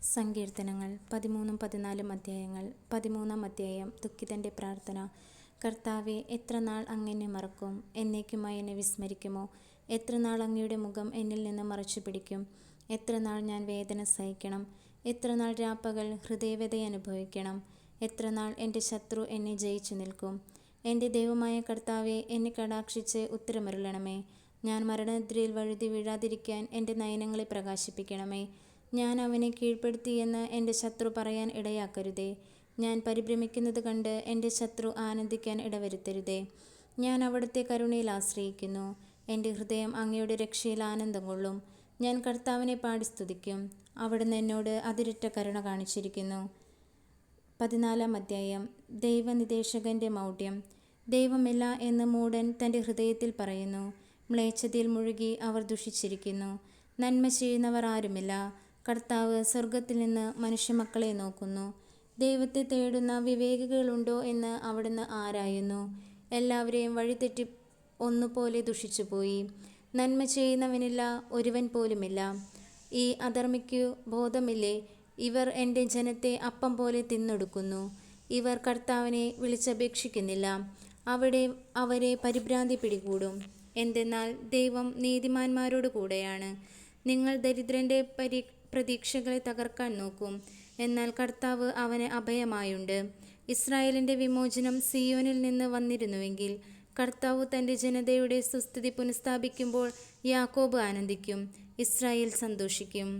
സങ്കീർത്തനങ്ങൾ 13-14 അധ്യായങ്ങൾ. 13 അധ്യായം. ദുഃഖിതൻ്റെ പ്രാർത്ഥന. കർത്താവേ, എത്ര നാൾ അങ്ങെന്നെ മറക്കും? എന്നേക്കുമായി എന്നെ വിസ്മരിക്കുമോ? എത്ര നാൾ അങ്ങയുടെ മുഖം എന്നിൽ നിന്ന് മറച്ചു പിടിക്കും? എത്ര നാൾ ഞാൻ വേദന സഹിക്കണം? എത്ര നാൾ രാപ്പകൽ ഹൃദയവ്യഥ അനുഭവിക്കണം? എത്ര നാൾ എൻ്റെ ശത്രു എന്നെ ജയിച്ചു നിൽക്കും? എൻ്റെ ദൈവമായ കർത്താവേ, എന്നെ കടാക്ഷിച്ച് ഉത്തരമരുളണമേ. ഞാൻ മരണനിദ്രയിൽ വഴുതി വീഴാതിരിക്കാൻ എൻ്റെ നയനങ്ങളെ പ്രകാശിപ്പിക്കണമേ. ഞാൻ അവനെ കീഴ്പ്പെടുത്തിയെന്ന് എൻ്റെ ശത്രു പറയാൻ ഇടയാക്കരുതേ. ഞാൻ പരിഭ്രമിക്കുന്നത് കണ്ട് എൻ്റെ ശത്രു ആനന്ദിക്കാൻ ഇടവരുത്തരുതേ. ഞാൻ അവിടുത്തെ കരുണയിൽ ആശ്രയിക്കുന്നു. എൻ്റെ ഹൃദയം അങ്ങയുടെ രക്ഷയിൽ ആനന്ദം കൊള്ളും. ഞാൻ കർത്താവിനെ പാടി സ്തുതിക്കും. അവിടുന്ന് എന്നോട് അതിരറ്റ കരുണ കാണിച്ചിരിക്കുന്നു. 14 അധ്യായം. ദൈവനിദേശകൻ്റെ മൗഢ്യം. ദൈവമില്ല എന്ന് മൂഢൻ തൻ്റെ ഹൃദയത്തിൽ പറയുന്നു. മ്ലേച്ഛതയിൽ മുഴുകി അവർ ദുഷിച്ചിരിക്കുന്നു. നന്മ ചെയ്യുന്നവർ ആരുമില്ല. കർത്താവ് സ്വർഗത്തിൽ നിന്ന് മനുഷ്യമക്കളെ നോക്കുന്നു. ദൈവത്തെ തേടുന്ന വിവേകികളുണ്ടോ എന്ന് അവിടുന്ന് ആരായുന്നു. എല്ലാവരെയും വഴിതെറ്റി ഒന്നുപോലെ ദുഷിച്ചുപോയി. നന്മ ചെയ്യുന്നവനില്ല, ഒരുവൻ പോലുമില്ല. ഈ അധർമ്മിക്കു ബോധമില്ലേ? ഇവർ എൻ്റെ ജനത്തെ അപ്പം പോലെ തിന്നൊടുക്കുന്നു. ഇവർ കർത്താവിനെ വിളിച്ചപേക്ഷിക്കുന്നില്ല. അവിടെ അവരെ പരിഭ്രാന്തി പിടികൂടും. എന്തെന്നാൽ ദൈവം നീതിമാന്മാരോട് കൂടെയാണ്. നിങ്ങൾ ദരിദ്രൻ്റെ പ്രതീക്ഷകളെ തകർക്കാൻ നോക്കും. എന്നാൽ കർത്താവ് അവന് അഭയമായുണ്ട്. ഇസ്രായേലിൻ്റെ വിമോചനം സിയോനിൽ നിന്ന് വന്നിരുന്നുവെങ്കിൽ, കർത്താവ് തൻ്റെ ജനതയുടെ സുസ്ഥിതി പുനഃസ്ഥാപിക്കുമ്പോൾ യാക്കോബ് ആനന്ദിക്കും, ഇസ്രായേൽ സന്തോഷിക്കും.